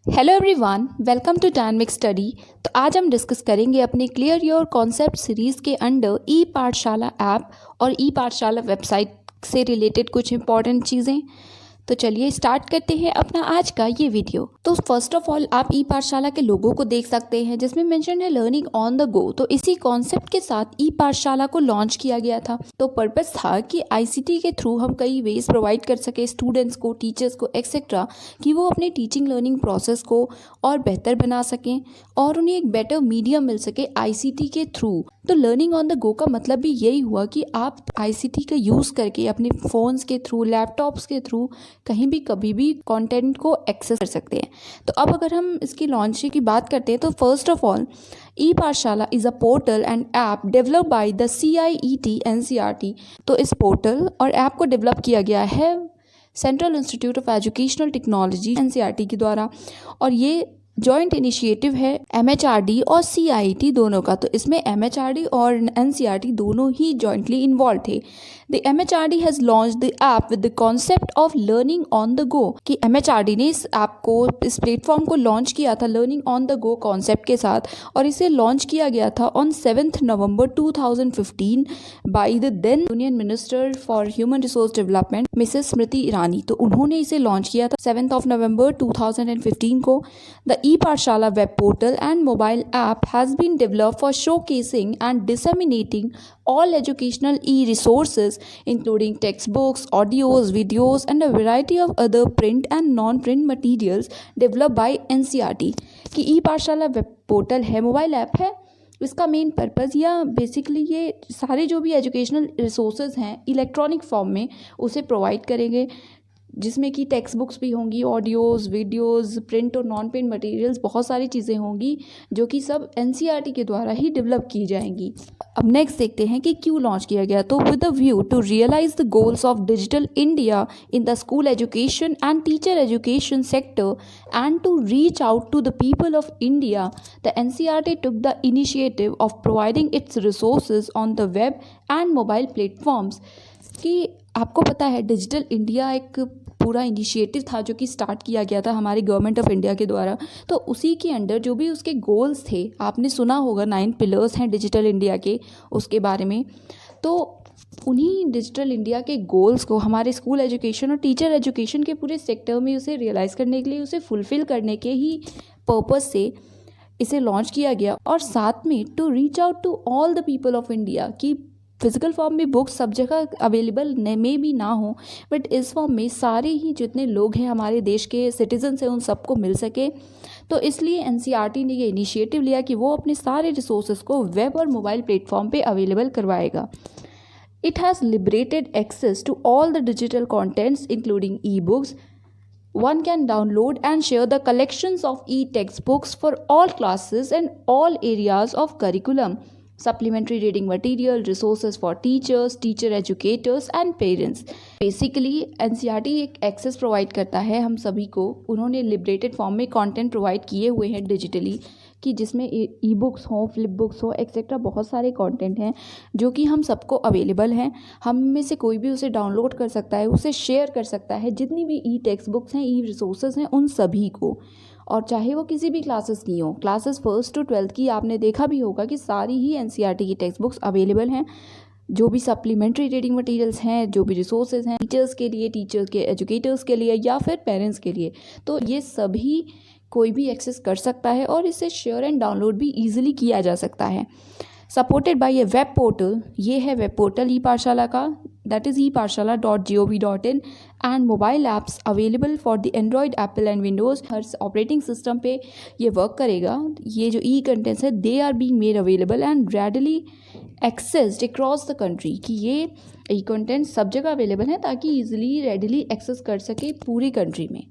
Hello everyone, welcome to dynamic study. तो आज हम डिस्कस करेंगे अपने क्लियर योर कॉन्सेप्ट सीरीज़ के अंडर ई पाठशाला ऐप और ई पाठशाला वेबसाइट से रिलेटेड कुछ इंपॉर्टेंट चीज़ें। तो चलिए स्टार्ट करते हैं अपना आज का ये वीडियो। तो फर्स्ट ऑफ ऑल आप ई पाठशाला के लोगो को देख सकते हैं जिसमें मेंशन है लर्निंग ऑन द गो। तो इसी कॉन्सेप्ट के साथ ई पाठशाला को लॉन्च किया गया था। तो पर्पस था कि आईसीटी के थ्रू हम कई वेज प्रोवाइड कर सके स्टूडेंट्स को, टीचर्स को एक्सेट्रा, कि वो अपने टीचिंग लर्निंग प्रोसेस को और बेहतर बना सकें और उन्हें एक बेटर मीडियम मिल सके आईसीटी के थ्रू। तो लर्निंग ऑन द गो का मतलब भी यही हुआ कि आप आईसीटी का यूज़ करके अपने फ़ोन्स के थ्रू, लैपटॉप्स के थ्रू कहीं भी कभी भी कंटेंट को एक्सेस कर सकते हैं। तो अब अगर हम इसकी लॉन्चिंग की बात करते हैं तो फर्स्ट ऑफ ऑल ई पाठशाला is a portal and app develop by the CIET NCERT। तो इस पोर्टल और ऐप को डेवलप किया गया है central institute of educational technology NCERT के द्वारा, और ये जॉइंट इनिशिएटिव है MHRD और CIET दोनों का। तो इसमें MHRD और NCERT दोनों ही जॉइंटली इन्वॉल्व थे। The MHRD has launch the app with the concept of learning on the गो, कि MHRD ने इस ऐप को, इस प्लेटफॉर्म को लॉन्च किया था learning on the go concept के साथ, और इसे लॉन्च किया गया था on 7 November 2015 by the then union minister for human resource development Mrs Smriti Irani. तो उन्होंने इसे लॉन्च किया था 7 नवंबर 2015 को। The e-Pathshala web portal and mobile app has been developed for showcasing and disseminating all educational e-resources, including textbooks, audios, videos, and a variety of other print and non-print materials developed by NCERT। कि e-Pathshala web portal है, mobile app है। इसका main purpose या basically ये सारे जो भी educational resources हैं इलेक्ट्रॉनिक फॉर्म में उसे प्रोवाइड करेंगे, जिसमें कि टेक्स्ट बुक्स भी होंगी, ऑडियोज़, वीडियोज़, प्रिंट और नॉन प्रिंट मटेरियल्स, बहुत सारी चीज़ें होंगी जो कि सब NCERT के द्वारा ही डेवलप की जाएंगी। अब नेक्स्ट देखते हैं कि क्यों लॉन्च किया गया। तो with a view to realize the goals of digital India in the school education and teacher education sector and to reach out to the people of India, the NCERT took the initiative of providing its resources on the web and mobile platforms। कि आपको पता है digital India एक पूरा initiative था जो कि start किया गया था हमारी गवर्नमेंट ऑफ इंडिया के द्वारा। तो उसी के अंडर जो भी उसके गोल्स थे, आपने सुना होगा 9 पिलर्स हैं डिजिटल इंडिया के, उसके बारे में। तो उन्हीं डिजिटल इंडिया के गोल्स को हमारे स्कूल एजुकेशन और टीचर एजुकेशन के पूरे सेक्टर में उसे रियलाइज़ करने के लिए, उसे फुलफ़िल करने के ही पर्पज़ से इसे लॉन्च किया गया। और साथ में to reach out to all the people of India, कि फिजिकल फॉर्म में बुक्स सब जगह अवेलेबल में भी ना हो, बट इस फॉर्म में सारे ही जितने लोग हैं हमारे देश के सिटीजन्स हैं उन सबको मिल सके। तो इसलिए NCERT ने ये इनिशिएटिव लिया कि वो अपने सारे रिसोर्सेज को वेब और मोबाइल प्लेटफॉर्म पे अवेलेबल करवाएगा। It has liberated access to all the digital contents including e-books। One can download and share the collections of e-textbooks for all classes and all areas of curriculum, supplementary reading material, resources for teachers, teacher educators and parents। Basically NCERT एक access provide करता है हम सभी को। उन्होंने liberated form में content provide किए हुए हैं डिजिटली, कि जिसमें ई-बुक्स हों, फ्लिप बुक्स हो, एक्सेट्रा बहुत सारे कंटेंट हैं जो कि हम सबको अवेलेबल हैं। हम में से कोई भी उसे डाउनलोड कर सकता है, उसे शेयर कर सकता है, जितनी भी ई टेक्स्ट बुक्स हैं, ई रिसोर्सेज हैं, उन सभी को। और चाहे वो किसी भी क्लासेस की हों, क्लासेस 1st to 12th की, आपने देखा भी होगा कि सारी ही NCERT की टेक्स्ट बुक्स अवेलेबल हैं। जो भी सप्लीमेंट्री रीडिंग मटेरियल्स हैं, जो भी रिसोर्सेज हैं टीचर्स के लिए, टीचर्स के एजुकेटर्स के लिए या फिर पेरेंट्स के लिए, तो ये सभी कोई भी एक्सेस कर सकता है और इसे शेयर एंड डाउनलोड भी ईजिली किया जा सकता है। Supported by a web portal, ये है वेब पोर्टल ई पाठशाला का, that is ePathshala.gov.in, and mobile apps available for the Android, Apple and Windows. हर ऑपरेटिंग सिस्टम पे ये वर्क करेगा। ये जो ई कंटेंट्स है they are being made available and readily accessed across the country, कि ये ई कंटेंट सब जगह अवेलेबल हैं ताकि ईजिली रेडली एक्सेस कर सके पूरी कंट्री में।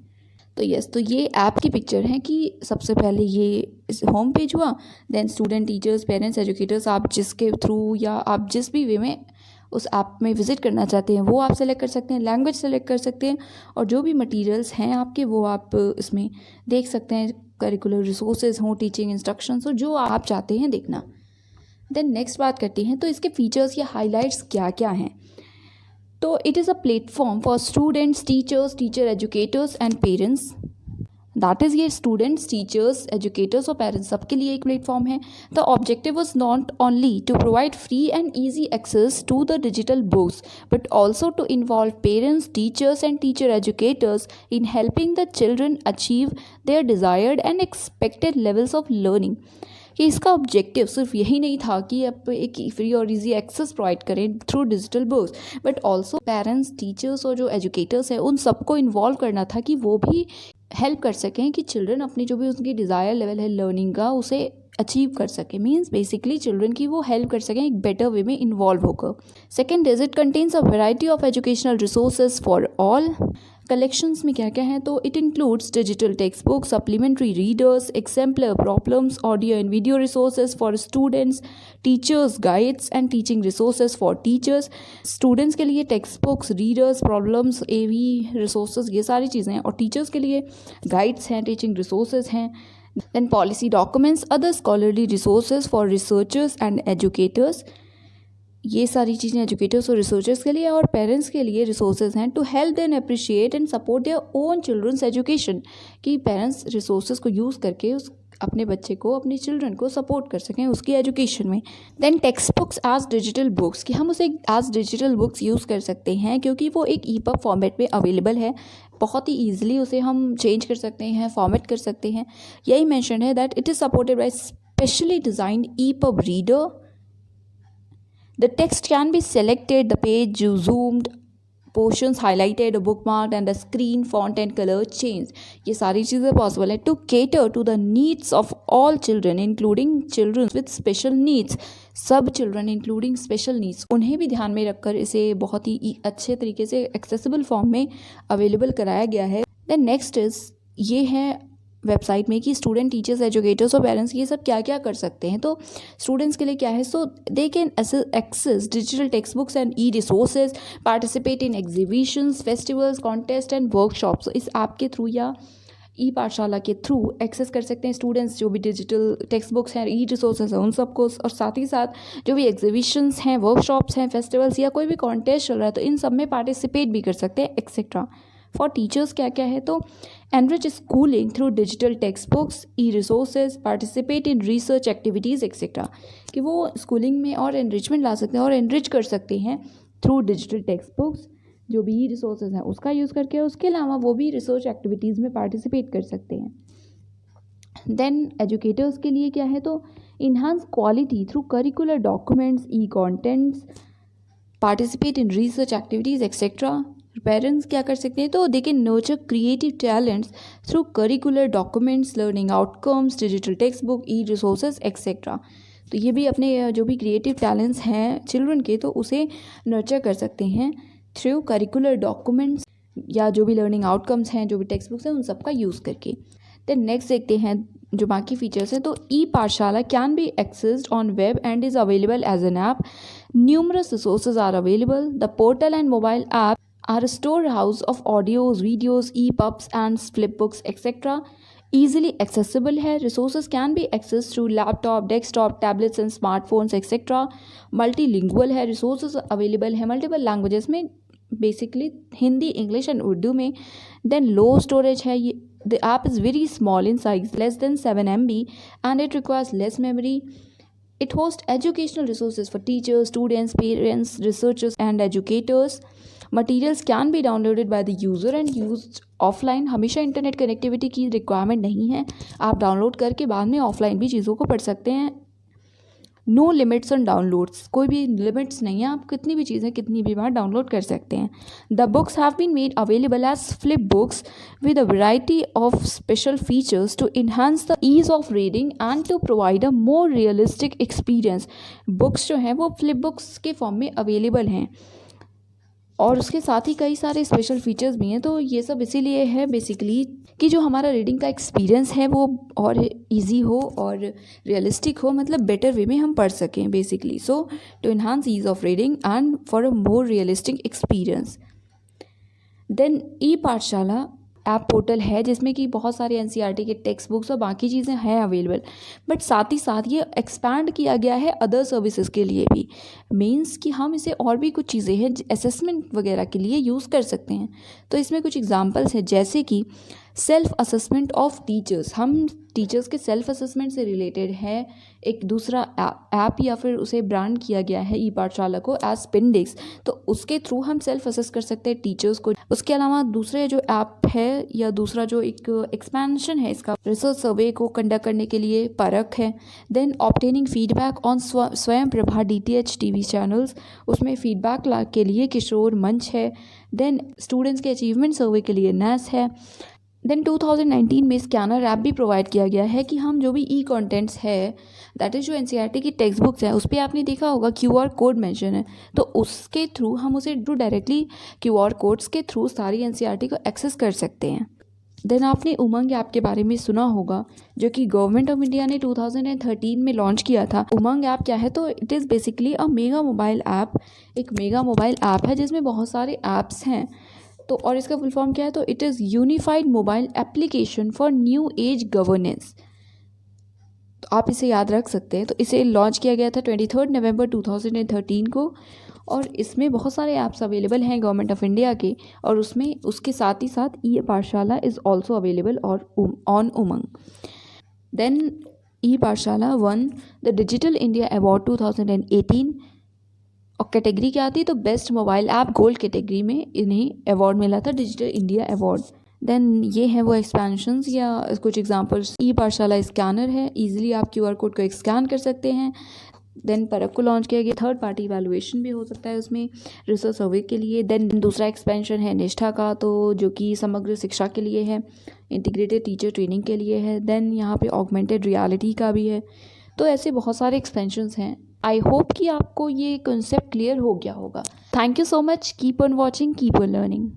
तो यस, तो ये ऐप की पिक्चर है कि सबसे पहले ये होम पेज हुआ, then student, teachers, parents, educators, आप जिसके थ्रू या आप जिस भी वे में उस ऐप में विज़िट करना चाहते हैं वो आप सेलेक्ट कर सकते हैं, लैंग्वेज सेलेक्ट कर सकते हैं, और जो भी मटेरियल्स हैं आपके वो आप इसमें देख सकते हैं। करिकुलर रिसोर्सेज हों, टीचिंग इंस्ट्रक्शंस हो, जो आप चाहते हैं देखना। देन नेक्स्ट बात करते हैं तो इसके फीचर्स या हाईलाइट्स क्या क्या हैं। तो it is a platform for students, teachers, teacher educators and parents that is ये स्टूडेंट्स, टीचर्स, एजुकेटर्स और पेरेंट्स सबके लिए एक प्लेटफॉर्म है. The objective was not only to provide free and easy access to the digital books but also to involve parents, teachers and teacher educators in helping the children achieve their desired and expected levels of learning. कि इसका objective सिर्फ यही नहीं था कि आप एक free और इजी एक्सेस प्रोवाइड करें through digital books, but also parents, teachers और जो एजुकेटर्स हैं उन सबको इन्वॉल्व करना था कि वो भी हेल्प कर सकें कि चिल्ड्रन अपनी जो भी उनकी डिज़ायर लेवल है लर्निंग का उसे अचीव कर सके. मीन्स बेसिकली चिल्ड्रन की वो हेल्प कर सकें एक बेटर वे में इन्वॉल्व होकर. Second is it contains a variety of educational resources for all. Collections में क्या क्या है तो it includes digital text book, supplementary readers, exemplar problems, audio and video resources for students, teachers guides and teaching resources for teachers. Students के लिए text books, readers, problems, एवी resources, ये सारी चीज़ें हैं. और टीचर्स के लिए गाइड्स हैं, टीचिंग रिसोर्सेज हैं. Then policy documents, other scholarly resources for researchers and educators. ये सारी चीज़ें एजुकेटर्स और रिसर्चर्स के लिए और पेरेंट्स के लिए रिसोर्सेज हैं to help then appreciate and support their own children's education. कि पेरेंट्स रिसोर्सेज को यूज़ करके उस अपने बच्चे को, अपने चिल्ड्रन को सपोर्ट कर सकें उसकी एजुकेशन में. Then textbooks as digital books, कि हम उसे एज डिजिटल बुक्स यूज़ कर सकते हैं क्योंकि वो एक ईपब फॉर्मेट में अवेलेबल है. बहुत ही ईजिली उसे हम चेंज कर सकते हैं, फॉर्मेट कर सकते हैं. यही मेंशन है that it is supported by specially designed EPUB reader. The text can be selected, the page zoomed, portions highlighted, bookmarked and the screen font and color changed. ये सारी चीज़ें पॉसिबल है to cater to the needs of all children including children with special needs. सब children including special needs, उन्हें भी ध्यान में रखकर इसे बहुत ही अच्छे तरीके से एक्सेसिबल फॉर्म में अवेलेबल कराया गया है. देन नेक्स्ट इज़ ये है वेबसाइट में कि स्टूडेंट, टीचर्स, एजुकेटर्स और पेरेंट्स ये सब क्या क्या कर सकते हैं. तो स्टूडेंट्स के लिए क्या है, so they can access digital text books and e resources, participate in exhibitions, festivals, contest and workshops. इस ऐप के थ्रू या ई पाठशाला के थ्रू एक्सेस कर सकते हैं स्टूडेंट्स जो भी डिजिटल टेक्स्ट बुक्स हैं, ई रिसोर्सेज हैं उन सबको. और साथ ही साथ जो भी एग्जीबिशंस हैं, वर्कशॉप्स हैं, फेस्टिवल्स या कोई भी कॉन्टेस्ट चल रहा है तो इन सब में पार्टिसिपेट भी कर सकते हैं एक्सेट्रा. फॉर टीचर्स क्या क्या है तो enrich schooling through digital text books, e resources, participate in research activities etcetera. कि वो स्कूलिंग में और एनरिचमेंट ला सकते हैं और एनरिच कर सकते हैं थ्रू डिजिटल टेक्स्ट बुक्स, जो भी ई रिसोर्सेज हैं उसका यूज़ करके. उसके अलावा वो भी रिसर्च एक्टिविटीज़ में पार्टिसिपेट कर सकते हैं. देन एजुकेटर्स के लिए क्या है तो enhance quality through curricular documents, E contents, participate in research activities etcetera. Parents क्या कर सकते हैं तो they can nurture creative talents through curricular documents, learning outcomes, digital text book, E resources etcetera. तो ये भी अपने जो भी क्रिएटिव टैलेंट्स हैं चिल्ड्रन के तो उसे नर्चर कर सकते हैं थ्रू करिकुलर डॉक्यूमेंट्स या जो भी लर्निंग आउटकम्स हैं, जो भी टेक्स्ट बुक्स हैं उन सब का यूज़ करके. देन नेक्स्ट देखते हैं जो बाकी फीचर्स हैं तो e Pathshala can be accessed on web and is available as an app. Numerous resources are available. The portal and mobile app are a storehouse of audios, videos, EPUBs and flipbooks etc. Easily accessible है. Resources can be accessed through laptop, desktop, tablets and smartphones etc. Multilingual है. Resources available है multiple languages में, basically Hindi, English and Urdu में. Then low storage है. The app is very small in size, less than 7 MB and it requires less memory. It hosts educational resources for teachers, students, parents, researchers and educators. Materials can be downloaded by the user and used offline. हमेशा internet connectivity की requirement नहीं है, आप download करके बाद में offline भी चीज़ों को पढ़ सकते हैं. नो लिमिट्स ऑन डाउनलोड्स, कोई भी लिमिट्स नहीं है, आप कितनी भी चीज़ें कितनी भी बार डाउनलोड कर सकते हैं. The books have been made available as flip books with a variety of special features to enhance the ease of reading and to provide a more realistic experience. Books जो हैं वो फ्लिप बुक्स के form में available हैं और उसके साथ ही कई सारे स्पेशल फीचर्स भी हैं. तो ये सब इसीलिए है बेसिकली कि जो हमारा रीडिंग का एक्सपीरियंस है वो और इजी हो और रियलिस्टिक हो, मतलब बेटर वे में हम पढ़ सकें basically. So to enhance ease of reading and for a more realistic experience. Then e Pathshala app portal है जिसमें कि बहुत सारे NCERT के टेक्स्ट बुक्स और बाकी चीज़ें हैं अवेलेबल, बट साथ ही साथ ये एक्सपैंड किया गया है अदर सर्विसेज के लिए भी. मीन्स कि हम इसे और भी कुछ चीज़ें हैं असेसमेंट वगैरह के लिए यूज़ कर सकते हैं. तो इसमें कुछ एग्जांपल्स हैं जैसे कि सेल्फ असेसमेंट ऑफ टीचर्स, हम टीचर्स के सेल्फ असेसमेंट से रिलेटेड है एक दूसरा ऐप या फिर उसे ब्रांड किया गया है ई पाठशाला को एज स्पिंडिक्स। तो उसके थ्रू हम सेल्फ असेस कर सकते हैं टीचर्स को। उसके अलावा दूसरे जो ऐप है या दूसरा जो एक एक्सपेंशन है इसका रिसर्च सर्वे को कंडक्ट करने के लिए परख है। देन ऑब्टेनिंग फीडबैक ऑन स्वयं प्रभा DTH TV चैनल्स, उसमें फीडबैक के लिए किशोर मंच है। देन स्टूडेंट्स के अचीवमेंट सर्वे के लिए NAS है। देन 2019 में स्कैनर ऐप भी प्रोवाइड किया गया है कि हम जो भी ई कंटेंट्स है दैट इज़ जो NCERT की टेक्स्ट बुक्स हैं उस पर आपने देखा होगा QR कोड मेंशन है, तो उसके थ्रू हम उसे डायरेक्टली QR कोड्स के थ्रू सारी NCERT को एक्सेस कर सकते हैं। देन आपने उमंग ऐप के बारे में सुना होगा जो कि गवर्नमेंट ऑफ इंडिया ने 2013 में लॉन्च किया था। उमंग ऐप क्या है, तो it is basically a mega mobile app, एक मेगा मोबाइल ऐप है जिसमें बहुत सारे ऐप्स हैं। तो और इसका फुल फॉर्म क्या है, तो it is unified mobile application for new age governance. तो आप इसे याद रख सकते हैं। तो इसे लॉन्च किया गया था 23 नवंबर 2013 को, और इसमें बहुत सारे ऐप्स अवेलेबल हैं गवर्नमेंट ऑफ इंडिया के, और उसमें उसके साथ ही साथ ई पाठशाला इज़ ऑल्सो अवेलेबल और ऑन उमंग। देन ई पाठशाला one the digital India award 2018, और कैटेगरी क्या आती है, तो best mobile app gold category में इन्हें अवार्ड मिला था, डिजिटल इंडिया अवार्ड। देन ये हैं वो एक्सपेंशंस या कुछ एग्जांपल्स। ई पाठशाला स्कैनर है, इजीली आप QR कोड को स्कैन कर सकते हैं। देन परख को लॉन्च किया गया, थर्ड पार्टी इवैल्यूएशन भी हो सकता है उसमें रिसर्च सर्वे के लिए। देन दूसरा एक्सपेंशन है निष्ठा का, तो जो कि समग्र शिक्षा के लिए है, इंटीग्रेटेड टीचर ट्रेनिंग के लिए है। देन यहाँ पे ऑगमेंटेड रियलिटी का भी है। तो ऐसे बहुत सारे एक्सपेंशंस हैं। आई होप कि आपको ये कॉन्सेप्ट क्लियर हो गया होगा। Thank you so much, keep on watching, keep on learning.